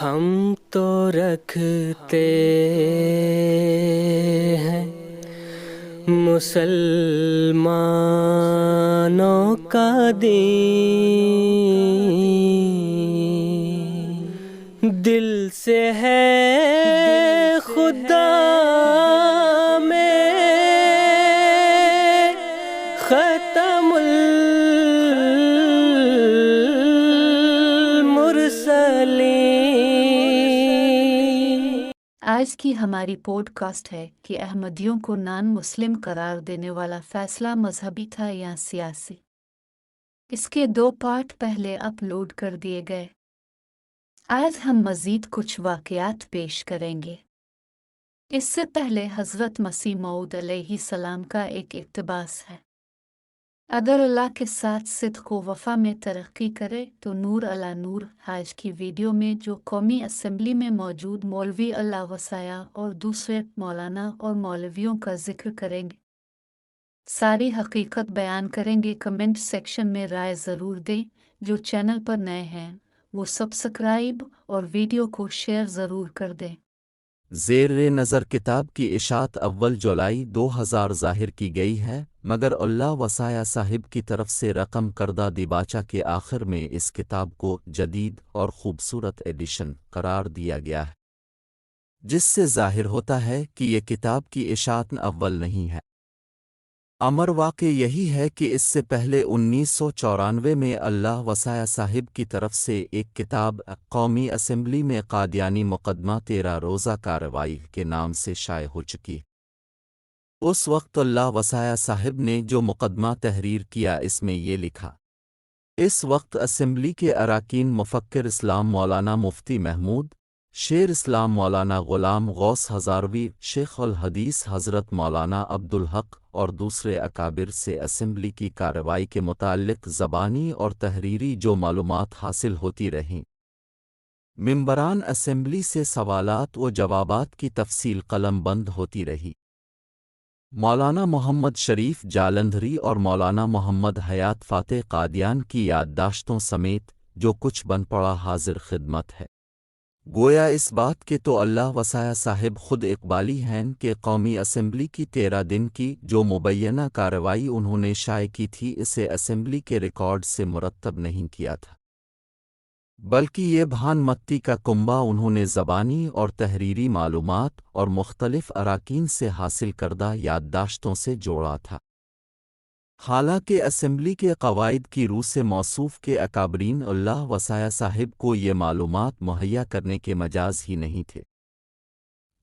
ہم تو رکھتے ہیں مسلمانوں کا دین، دل سے ہے خدا میں ختم المرسلین۔ آج کی ہماری پوڈ کاسٹ ہے کہ احمدیوں کو نان مسلم قرار دینے والا فیصلہ مذہبی تھا یا سیاسی۔ اس کے 2 پارٹ پہلے اپلوڈ کر دیے گئے۔ آج ہم مزید کچھ واقعات پیش کریں گے۔ اس سے پہلے حضرت مسیح موعود علیہ السلام کا ایک اقتباس ہے: اگر اللہ کے ساتھ صدق و وفا میں ترقی کرے تو نور علی نور۔ آج کی ویڈیو میں جو قومی اسمبلی میں موجود مولوی اللہ وسایہ اور دوسرے مولانا اور مولویوں کا ذکر کریں گے، ساری حقیقت بیان کریں گے۔ کمنٹ سیکشن میں رائے ضرور دیں۔ جو چینل پر نئے ہیں وہ سبسکرائب اور ویڈیو کو شیئر ضرور کر دیں۔ زیر نظر کتاب کی اشاعت اول جولائی 2000 ظاہر کی گئی ہے، مگر اللہ وسایہ صاحب کی طرف سے رقم کردہ دیباچہ کے آخر میں اس کتاب کو جدید اور خوبصورت ایڈیشن قرار دیا گیا ہے، جس سے ظاہر ہوتا ہے کہ یہ کتاب کی اشاعت اول نہیں ہے۔ امر واقع یہی ہے کہ اس سے پہلے 1994 میں اللہ وسایہ صاحب کی طرف سے ایک کتاب قومی اسمبلی میں قادیانی مقدمہ 13 روزہ کارروائی کے نام سے شائع ہو چکی۔ اس وقت اللہ وسایہ صاحب نے جو مقدمہ تحریر کیا اس میں یہ لکھا: اس وقت اسمبلی کے اراکین مفکر اسلام مولانا مفتی محمود شیر اسلام مولانا غلام غوث ہزاروی شیخ الحدیث حضرت مولانا عبدالحق اور دوسرے اکابر سے اسمبلی کی کارروائی کے متعلق زبانی اور تحریری جو معلومات حاصل ہوتی رہیں، ممبران اسمبلی سے سوالات و جوابات کی تفصیل قلم بند ہوتی رہی۔ مولانا محمد شریف جالندھری اور مولانا محمد حیات فاتح قادیان کی یادداشتوں سمیت جو کچھ بن پڑا حاضر خدمت ہے۔ گویا اس بات کے تو اللہ وسایہ صاحب خود اقبالی ہیں کہ قومی اسمبلی کی 13 دن کی جو مبینہ کارروائی انہوں نے شائع کی تھی اسے اسمبلی کے ریکارڈ سے مرتب نہیں کیا تھا، بلکہ یہ بھان متی کا کنبہ انہوں نے زبانی اور تحریری معلومات اور مختلف اراکین سے حاصل کردہ یادداشتوں سے جوڑا تھا۔ حالانکہ اسمبلی کے قواعد کی روح سے موصوف کے اکابرین اللہ وسایہ صاحب کو یہ معلومات مہیا کرنے کے مجاز ہی نہیں تھے،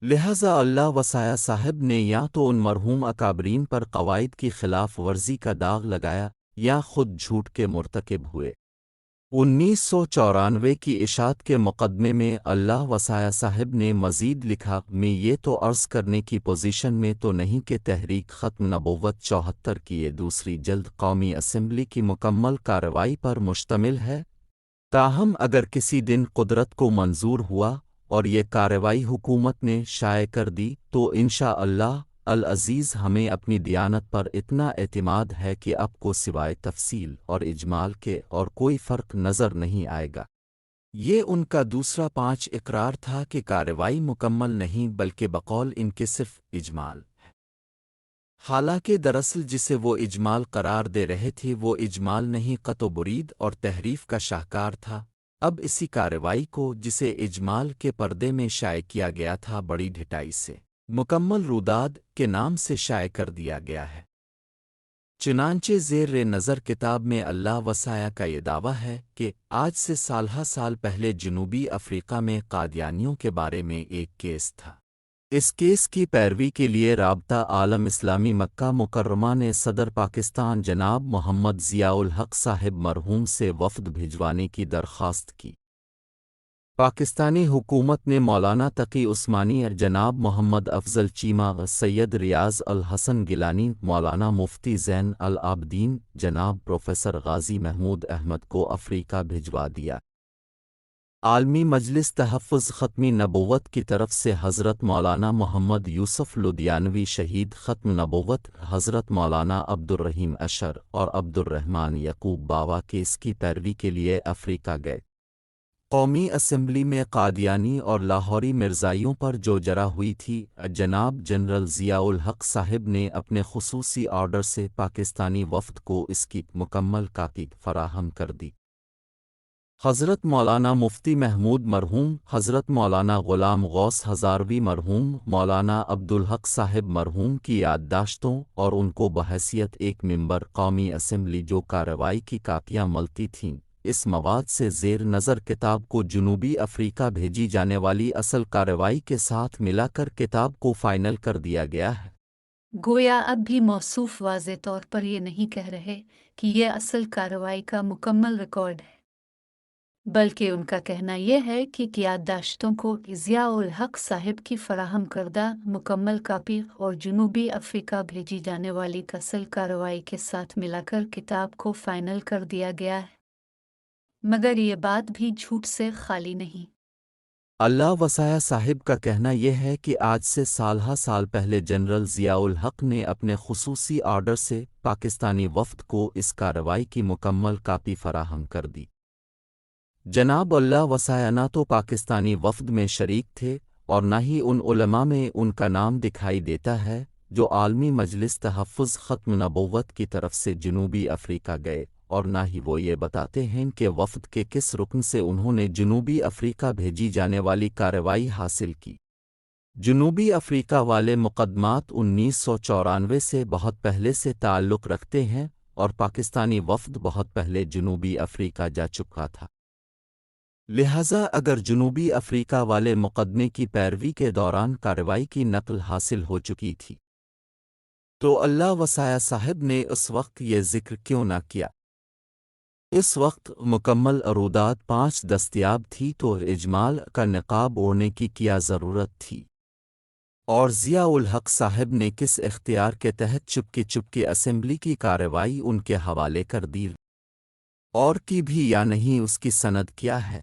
لہذا اللہ وسایہ صاحب نے یا تو ان مرحوم اکابرین پر قواعد کی خلاف ورزی کا داغ لگایا یا خود جھوٹ کے مرتکب ہوئے۔ 1994 کی اشاعت کے مقدمے میں اللہ وسایہ صاحب نے مزید لکھا: میں یہ تو عرض کرنے کی پوزیشن میں تو نہیں کہ تحریک ختم نبوت 74 کی یہ دوسری جلد قومی اسمبلی کی مکمل کارروائی پر مشتمل ہے، تاہم اگر کسی دن قدرت کو منظور ہوا اور یہ کارروائی حکومت نے شائع کر دی تو انشاءاللہ العزیز ہمیں اپنی دیانت پر اتنا اعتماد ہے کہ اب کو سوائے تفصیل اور اجمال کے اور کوئی فرق نظر نہیں آئے گا۔ یہ ان کا دوسرا 5 اقرار تھا کہ کارروائی مکمل نہیں بلکہ بقول ان کے صرف اجمال ہے، حالانکہ دراصل جسے وہ اجمال قرار دے رہے تھے وہ اجمال نہیں قط و برید اور تحریف کا شاہکار تھا۔ اب اسی کارروائی کو جسے اجمال کے پردے میں شائع کیا گیا تھا بڑی ڈھٹائی سے مکمل روداد کے نام سے شائع کر دیا گیا ہے۔ چنانچہ زیر نظر کتاب میں اللہ وسایہ کا یہ دعویٰ ہے کہ آج سے سالہ سال پہلے جنوبی افریقہ میں قادیانیوں کے بارے میں ایک کیس تھا۔ اس کیس کی پیروی کے لیے رابطہ عالم اسلامی مکہ مکرمہ نے صدر پاکستان جناب محمد ضیاء الحق صاحب مرحوم سے وفد بھجوانے کی درخواست کی۔ پاکستانی حکومت نے مولانا تقی عثمانی جناب محمد افضل چیمہ سید ریاض الحسن گیلانی مولانا مفتی زین العابدین جناب پروفیسر غازی محمود احمد کو افریقہ بھجوا دیا۔ عالمی مجلس تحفظ ختمی نبوت کی طرف سے حضرت مولانا محمد یوسف لدھیانوی شہید ختم نبوت حضرت مولانا عبدالرحیم اشر اور عبدالرحمن یعقوب باوا کیس کی پیروی کے لیے افریقہ گئے۔ قومی اسمبلی میں قادیانی اور لاہوری مرزائیوں پر جو جرا ہوئی تھی، جناب جنرل ضیاء الحق صاحب نے اپنے خصوصی آرڈر سے پاکستانی وفد کو اس کی مکمل کاپی فراہم کر دی۔ حضرت مولانا مفتی محمود مرحوم، حضرت مولانا غلام غوث ہزاروی مرحوم، مولانا عبدالحق صاحب مرحوم کی یادداشتوں اور ان کو بحیثیت ایک ممبر قومی اسمبلی جو کارروائی کی کاپیاں ملتی تھیں، اس مواد سے زیر نظر کتاب کو جنوبی افریقہ بھیجی جانے والی اصل کارروائی کے ساتھ ملا کر کتاب کو فائنل کر دیا گیا ہے۔ گویا اب بھی موصوف واضح طور پر یہ نہیں کہہ رہے کہ یہ اصل کارروائی کا مکمل ریکارڈ ہے، بلکہ ان کا کہنا یہ ہے کہ یادداشتوں کو ضیاء الحق صاحب کی فراہم کردہ مکمل کاپی اور جنوبی افریقہ بھیجی جانے والی اصل کارروائی کے ساتھ ملا کر کتاب کو فائنل کر دیا گیا ہے، مگر یہ بات بھی جھوٹ سے خالی نہیں۔ اللہ وسایہ صاحب کا کہنا یہ ہے کہ آج سے سال پہلے جنرل ضیاء الحق نے اپنے خصوصی آرڈر سے پاکستانی وفد کو اس کارروائی کی مکمل کاپی فراہم کر دی۔ جناب اللہ وسایہ نہ تو پاکستانی وفد میں شریک تھے اور نہ ہی ان علماء میں ان کا نام دکھائی دیتا ہے جو عالمی مجلس تحفظ ختم نبوت کی طرف سے جنوبی افریقہ گئے، اور نہ ہی وہ یہ بتاتے ہیں کہ وفد کے کس رکن سے انہوں نے جنوبی افریقہ بھیجی جانے والی کارروائی حاصل کی۔ جنوبی افریقہ والے مقدمات 1994 سے بہت پہلے سے تعلق رکھتے ہیں اور پاکستانی وفد بہت پہلے جنوبی افریقہ جا چکا تھا۔ لہٰذا اگر جنوبی افریقہ والے مقدمے کی پیروی کے دوران کارروائی کی نقل حاصل ہو چکی تھی تو اللہ وسایہ صاحب نے اس وقت یہ ذکر کیوں نہ کیا؟ اس وقت مکمل عروضات 5 دستیاب تھی تو اجمال کا نقاب اوڑھنے کی کیا ضرورت تھی؟ اور ضیاء الحق صاحب نے کس اختیار کے تحت چپکے اسمبلی کی کارروائی ان کے حوالے کر دی؟ اور کی بھی یا نہیں اس کی سند کیا ہے؟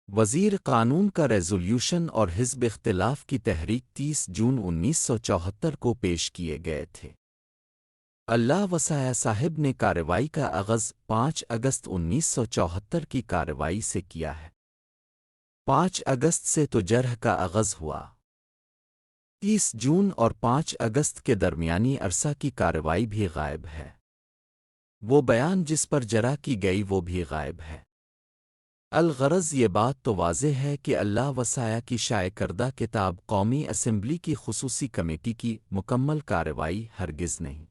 وزیر قانون کا ریزولوشن اور حزب اختلاف کی تحریک 30 جون 1974 کو پیش کیے گئے تھے۔ اللہ وسایہ صاحب نے کارروائی کا آغاز 5 اگست 1974 کی کارروائی سے کیا ہے۔ 5 اگست سے تو جرح کا آغاز ہوا۔ 30 جون اور 5 اگست کے درمیانی عرصہ کی کارروائی بھی غائب ہے۔ وہ بیان جس پر جرح کی گئی وہ بھی غائب ہے۔ الغرض یہ بات تو واضح ہے کہ اللہ وسایہ کی شائع کردہ کتاب قومی اسمبلی کی خصوصی کمیٹی کی مکمل کارروائی ہرگز نہیں۔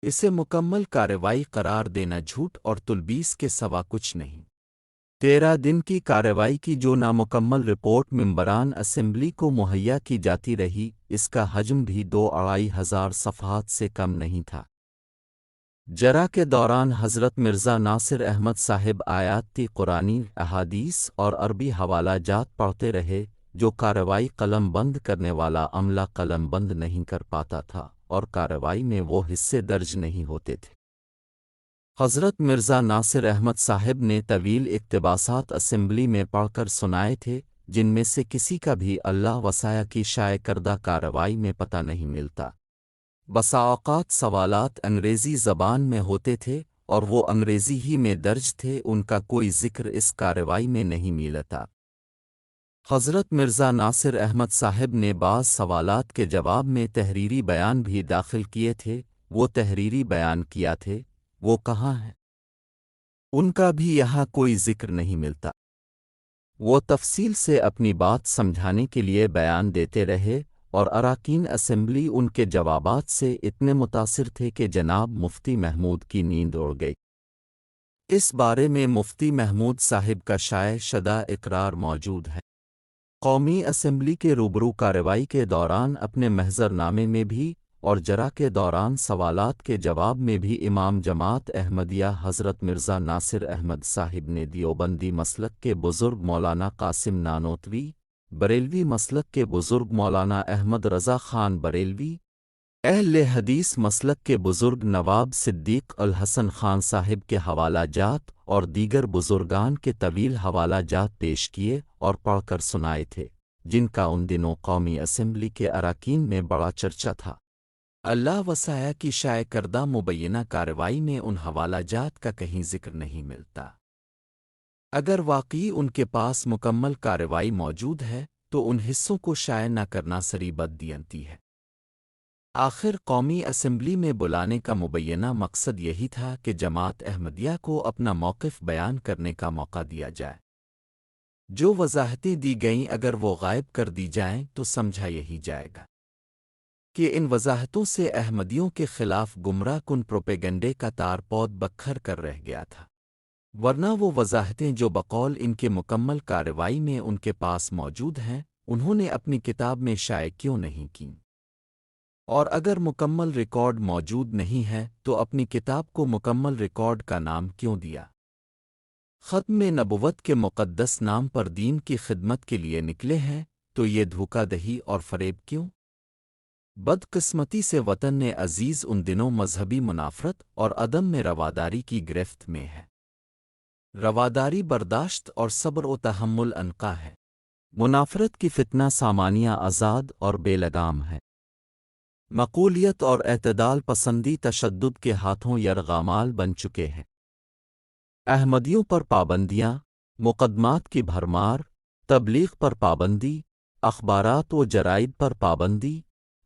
اسے مکمل کارروائی قرار دینا جھوٹ اور تلبیس کے سوا کچھ نہیں۔ 13 دن کی کارروائی کی جو نامکمل رپورٹ ممبران اسمبلی کو مہیا کی جاتی رہی، اس کا حجم بھی 2-2.5 ہزار صفحات سے کم نہیں تھا۔ جرح کے دوران حضرت مرزا ناصر احمد صاحب آیاتی قرآنی، احادیث اور عربی حوالہ جات پڑھتے رہے، جو کارروائی قلم بند کرنے والا عملہ قلم بند نہیں کر پاتا تھا، اور کارروائی میں وہ حصے درج نہیں ہوتے تھے۔ حضرت مرزا ناصر احمد صاحب نے طویل اقتباسات اسمبلی میں پڑھ کر سنائے تھے، جن میں سے کسی کا بھی اللہ وسایہ کی شائع کردہ کارروائی میں پتہ نہیں ملتا۔ بسا اوقات سوالات انگریزی زبان میں ہوتے تھے اور وہ انگریزی ہی میں درج تھے، ان کا کوئی ذکر اس کارروائی میں نہیں ملتا۔ حضرت مرزا ناصر احمد صاحب نے بعض سوالات کے جواب میں تحریری بیان بھی داخل کیے تھے، وہ تحریری بیان کیا تھے، وہ کہاں ہیں؟ ان کا بھی یہاں کوئی ذکر نہیں ملتا۔ وہ تفصیل سے اپنی بات سمجھانے کے لیے بیان دیتے رہے، اور اراکین اسمبلی ان کے جوابات سے اتنے متاثر تھے کہ جناب مفتی محمود کی نیند اڑ گئی۔ اس بارے میں مفتی محمود صاحب کا شائع شدہ اقرار موجود ہے۔ قومی اسمبلی کے روبرو کارروائی کے دوران اپنے محضر نامے میں بھی اور جرح کے دوران سوالات کے جواب میں بھی امام جماعت احمدیہ حضرت مرزا ناصر احمد صاحب نے دیوبندی مسلک کے بزرگ مولانا قاسم نانوتوی، بریلوی مسلک کے بزرگ مولانا احمد رضا خان بریلوی، اہل حدیث مسلک کے بزرگ نواب صدیق الحسن خان صاحب کے حوالہ جات اور دیگر بزرگان کے طویل حوالہ جات پیش کیے اور پڑھ کر سنائے تھے، جن کا ان دنوں قومی اسمبلی کے اراکین میں بڑا چرچا تھا۔ اللہ وسایہ کی شائع کردہ مبینہ کارروائی میں ان حوالہ جات کا کہیں ذکر نہیں ملتا۔ اگر واقعی ان کے پاس مکمل کارروائی موجود ہے تو ان حصوں کو شائع نہ کرنا سری بددیانتی ہے۔ آخر قومی اسمبلی میں بلانے کا مبینہ مقصد یہی تھا کہ جماعت احمدیہ کو اپنا موقف بیان کرنے کا موقع دیا جائے۔ جو وضاحتیں دی گئیں اگر وہ غائب کر دی جائیں تو سمجھا یہی جائے گا کہ ان وضاحتوں سے احمدیوں کے خلاف گمراہ کن پروپیگنڈے کا تار پود بکھر کر رہ گیا تھا، ورنہ وہ وضاحتیں جو بقول ان کے مکمل کارروائی میں ان کے پاس موجود ہیں انہوں نے اپنی کتاب میں شائع کیوں نہیں کیں؟ اور اگر مکمل ریکارڈ موجود نہیں ہے تو اپنی کتاب کو مکمل ریکارڈ کا نام کیوں دیا؟ ختم نبوت کے مقدس نام پر دین کی خدمت کے لیے نکلے ہیں تو یہ دھوکہ دہی اور فریب کیوں؟ بدقسمتی سے وطن عزیز ان دنوں مذہبی منافرت اور عدم میں رواداری کی گرفت میں ہے۔ رواداری برداشت اور صبر و تحمل انقا ہے، منافرت کی فتنہ سامانیہ آزاد اور بے لگام ہے، مقولیت اور اعتدال پسندی تشدد کے ہاتھوں یرغمال بن چکے ہیں۔ احمدیوں پر پابندیاں، مقدمات کی بھرمار، تبلیغ پر پابندی، اخبارات و جرائد پر پابندی،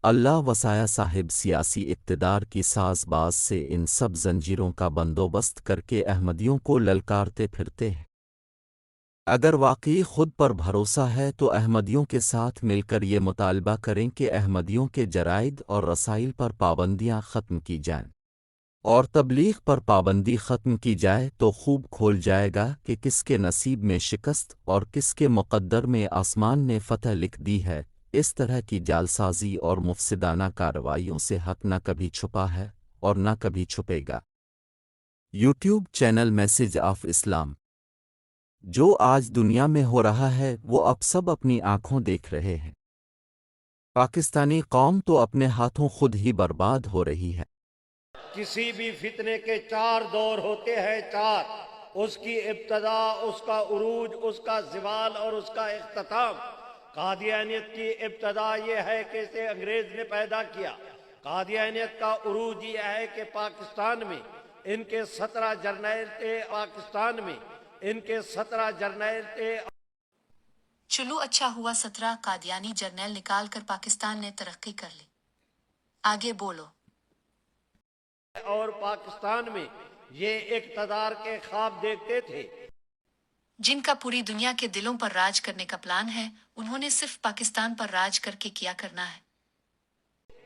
اللہ وسایہ صاحب سیاسی اقتدار کی ساز باز سے ان سب زنجیروں کا بندوبست کر کے احمدیوں کو للکارتے پھرتے ہیں۔ اگر واقعی خود پر بھروسہ ہے تو احمدیوں کے ساتھ مل کر یہ مطالبہ کریں کہ احمدیوں کے جرائد اور رسائل پر پابندیاں ختم کی جائیں اور تبلیغ پر پابندی ختم کی جائے تو خوب کھول جائے گا کہ کس کے نصیب میں شکست اور کس کے مقدر میں آسمان نے فتح لکھ دی ہے۔ اس طرح کی جالسازی اور مفسدانہ کارروائیوں سے حق نہ کبھی چھپا ہے اور نہ کبھی چھپے گا۔ یوٹیوب چینل میسج آف اسلام۔ جو آج دنیا میں ہو رہا ہے وہ اب سب اپنی آنکھوں دیکھ رہے ہیں۔ پاکستانی قوم تو اپنے ہاتھوں خود ہی برباد ہو رہی ہے۔ کسی بھی فتنے کے 4 دور ہوتے ہیں، 4، اس کی ابتدا، اس کا عروج، اس کا زوال اور اس کا اختتام۔ قادیانیت کی ابتدا یہ ہے کہ اسے انگریز نے پیدا کیا۔ قادیانیت کا عروج یہ ہے کہ پاکستان میں ان کے 17 جرنیل تھے، پاکستان میں ان کے 17 جرنیل تھے۔ چلو اچھا ہوا 17 قادیانی جرنیل نکال کر پاکستان نے ترقی کر لی، آگے بولو۔ اور پاکستان میں یہ اقتدار کے خواب دیکھتے تھے۔ جن کا پوری دنیا کے دلوں پر راج کرنے کا پلان ہے، انہوں نے صرف پاکستان پر راج کر کے کیا کرنا ہے۔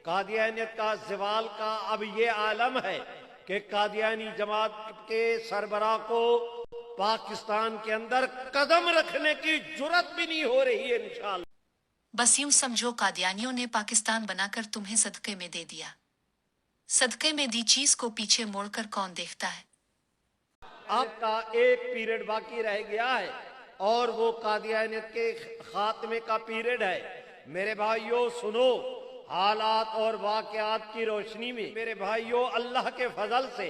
قادیانیت کا زوال کا اب یہ عالم ہے کہ قادیانی جماعت کے سربراہ کو پاکستان کے اندر قدم رکھنے کی جرات بھی نہیں ہو رہی ہے انشاءاللہ۔ بس یوں سمجھو قادیانیوں نے پاکستان بنا کر تمہیں صدقے میں دے دیا۔ صدقے میں دی چیز کو پیچھے موڑ کر کون دیکھتا ہے؟ اب کا ایک پیریڈ باقی رہ گیا ہے اور وہ قادیانیت کے خاتمے کا پیریڈ ہے۔ میرے بھائیوں سنو، حالات اور واقعات کی روشنی میں میرے بھائیوں، اللہ کے فضل سے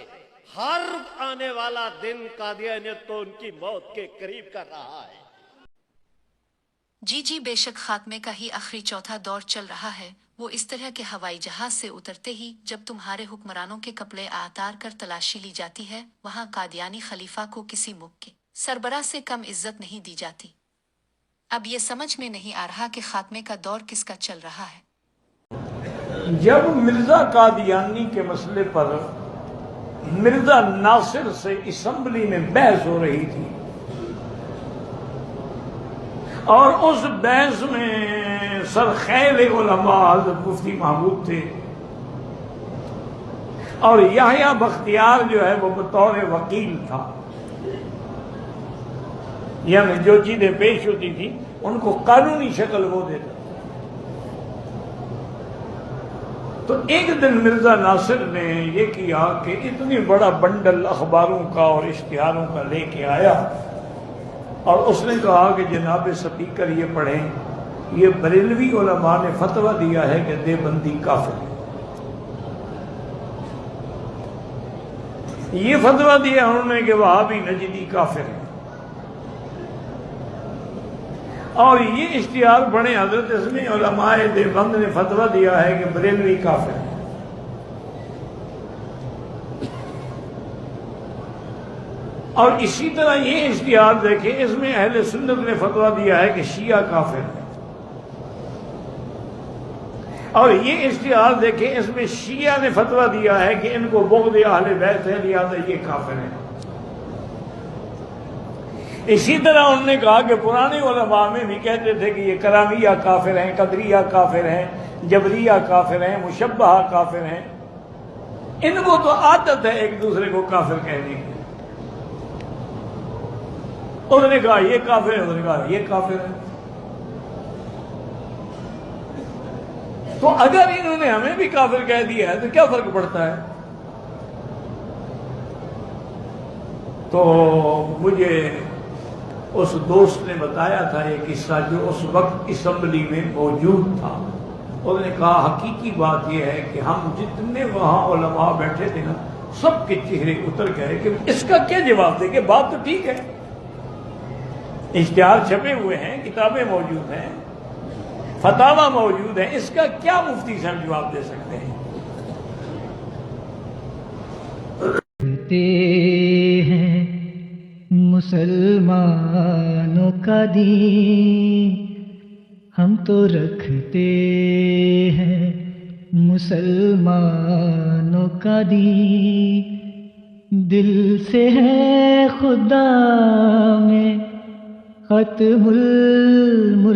ہر آنے والا دن قادیانیت تو ان کی موت کے قریب کر رہا ہے۔ جی بے شک خاتمے کا ہی آخری چوتھا دور چل رہا ہے۔ وہ اس طرح کے ہوائی جہاز سے اترتے ہی جب تمہارے حکمرانوں کے کپڑے اتار کر تلاشی لی جاتی ہے، وہاں قادیانی خلیفہ کو کسی ملک کے سربراہ سے کم عزت نہیں دی جاتی۔ اب یہ سمجھ میں نہیں آ رہا کہ خاتمے کا دور کس کا چل رہا ہے۔ جب مرزا قادیانی کے مسئلے پر مرزا ناصر سے اسمبلی میں بحث ہو رہی تھی اور اس بحث میں سرخیل علماء حضرت مفتی محمود تھے اور یحییٰ بختیار جو ہے وہ بطور وکیل تھا، یعنی جو چیزیں پیش ہوتی تھی ان کو قانونی شکل وہ دیتا۔ تو ایک دن مرزا ناصر نے یہ کیا کہ اتنی بڑا بنڈل اخباروں کا اور اشتہاروں کا لے کے آیا اور اس نے کہا کہ جناب سپیکر یہ پڑھیں، یہ بریلوی علماء نے فتویٰ دیا ہے کہ دیوبندی کافر ہے۔ یہ فتویٰ دیا انہوں نے کہ وہابی نجدی کافر ہے، اور یہ اشتہار بڑے حضرت اس میں علماء دیوبند نے فتویٰ دیا ہے کہ بریلوی کافر ہے۔ اور اسی طرح یہ اشتہار دیکھیں، اس میں اہل سنت نے فتویٰ دیا ہے کہ شیعہ کافر ہے، اور یہ اشتہار دیکھیں، اس میں شیعہ نے فتویٰ دیا ہے کہ ان کو بغض اہل بیت ہے، لہذا یہ کافر ہے۔ اسی طرح انہوں نے کہا کہ پرانے علماء میں بھی کہتے تھے کہ یہ کرامیہ کافر ہیں، قدریہ کافر ہیں، جبریہ کافر ہیں، مشبہہ کافر ہیں۔ ان کو تو عادت ہے ایک دوسرے کو کافر کہنے کی۔ انہوں نے کہا یہ کافر ہے، انہوں نے کہا یہ کافر ہے۔ تو اگر انہوں نے ہمیں بھی کافر کہہ دیا ہے تو کیا فرق پڑتا ہے؟ تو مجھے اس دوست نے بتایا تھا یہ قصہ جو اس وقت اسمبلی میں موجود تھا۔ انہوں نے کہا حقیقی بات یہ ہے کہ ہم جتنے وہاں علماء بیٹھے تھے نا، سب کے چہرے اتر گئے کہ اس کا کیا جواب دیں گے؟ بات تو ٹھیک ہے، اشتہار چھپے ہوئے ہیں، کتابیں موجود ہیں، فتاوی موجود ہیں، اس کا کیا مفتی صاحب جواب دے سکتے ہیں؟ ہیں مسلمانوں کا دین، ہم تو رکھتے ہیں مسلمانوں کا دین، دل سے ہے خدا میں ختم المرسلین۔